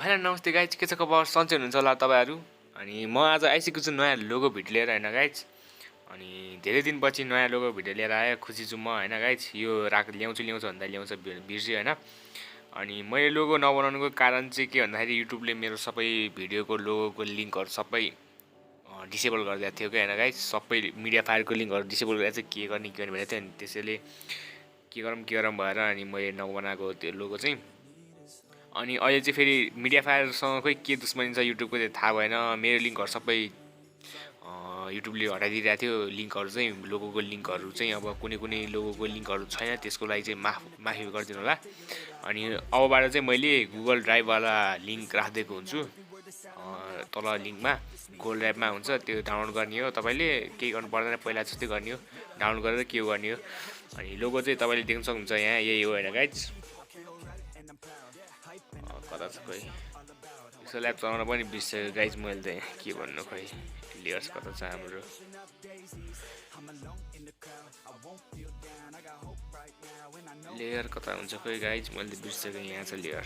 Hello नमस्ते guys, के छ खबर? सन्चै हुनुहुन्छ होला तपाईहरु। अनि म आज आइसकेको छु नयाँ लोगो भिडियो लिएर हैन गाइज। अनि धेरै दिनपछि नयाँ लोगो भिडियो लिएर आए, खुसी छु म हैन गाइज। यो ल्याउँछु भन्दा ल्याउँछ बिर्स्यो हैन। अनि मैले लोगो नबनाउनुको कारण चाहिँ के भन्दाखेरि युट्युबले मेरो सबै भिडियोको लोगोको लिंकहरु सबै डिसेबल गरिदिएको थियो के हैन गाइज। सबै मिडिया फायरको लिंकहरु डिसेबल गरेर चाहिँ के गर्ने भनेको थियो। अनि त्यसैले के गरौँ भएर अनि मैले नबनाएको त्यो लोगो चाहिँ। अनि अहिले चाहिँ फेरि मिडिया फायरसँग खोइ के दुश्मनी छ युट्युबको चाहिँ थाहा भएन। मेरो लिंकहरु सबै युट्युबले हटाइदिरहेको थियो। लिंकहरु चाहिँ लोगोको लिंकहरु चाहिँ अब कुनै लोगोको लिंकहरु छैन, त्यसको लागि चाहिँ माफी गरिदिनु होला। अनि अबबाट चाहिँ मैले गुगल ड्राइभ वाला लिंक राख्दिएको हुन्छु। तल लिंकमा गुगल ड्राइभमा हुन्छ, त्यो डाउनलोड गर्ने हो। तपाईले केही गर्नु पर्दैन, पहिला जस्तै गर्ने हो, डाउनलोड गरेर के गर्ने हो। अनि लोगो चाहिँ तपाईले देख्न सक्नुहुन्छ यहाँ, यही हो हैन गाइज। कता छ खोइ पिक्सेलल्याब चलाउन पनि बिर्सेँ गाइज मैले त। के भन्नु खोइ लेयर्स कता छ हाम्रो। लेयर कता हुन्छ खोइ गाइज, मैले त बिर्सेको। यहाँ छ लेयर।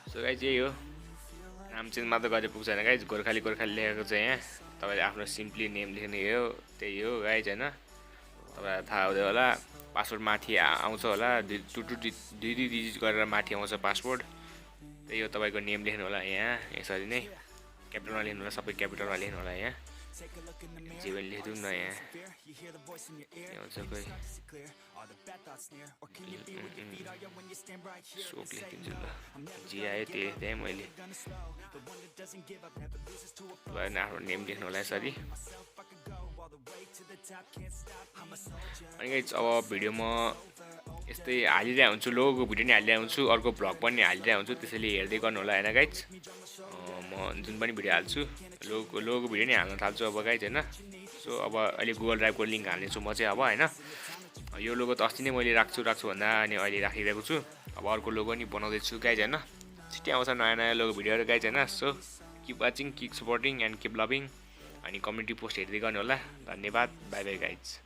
सो गाइज यही हो, नाम चेन्ज मात्र गरे पुग्छ हैन गाइज। गोर्खाली लेखेको छ यहाँ। तपाईले आफ्नो सिम्पली नेम लेख्ने हो, त्यही हो गाइज हैन। तपाईलाई थाहा हुँदै होला। पासवर्ड माथि आउँछ होला, दुई डिजिट गरेर माथि आउँछ पासवर्ड। त्यही हो, तपाईको नेम लेख्नु होला यहाँ यसरी नै। क्यापिटलमा लेख्नु होला, सबै क्यापिटलमा लेख्नु होला यहाँ। जे पनि लेख्दिउँ न यहाँ। आउँछ खोइ सोक लेखिदिन्छु ल। जे आयो त्यही लेख्दै मैले। तपाईले आफ्नो नेम लेख्नु होला यसरी। अनि गाइज अब भिडियो म यस्तै हालिरहेको हुन्छु, लोगोको भिडियो नि हालिरहेको हुन्छु, अर्को भ्लग पनि हालिरहेको हुन्छु। त्यसैले हेर्दै गर्नु होला हैन गाइज। म जुन पनि भिडियो हाल्छु लोगोको भिडियो नि हाल्न थाल्छु अब गाइज हैन। सो अब अहिले गुगल ड्राइभको लिंक हाल्नेछु म चाहिँ अब हैन। यो लोगो त अस्ति नै मैले राख्छु भन्दा अनि अहिले राखिरहेको छु। अब अर्को लोगो नि बनाउँदै छु गाइज हैन। छिट्टै आउँछ नयाँ लोगो भिडियोहरु गाइज हैन। So keep watching, keep supporting and keep loving. अनि कम्युनिटी पोस्ट हेर्दै गर्नु होला। धन्यवाद, बाइ बाइ गाइज।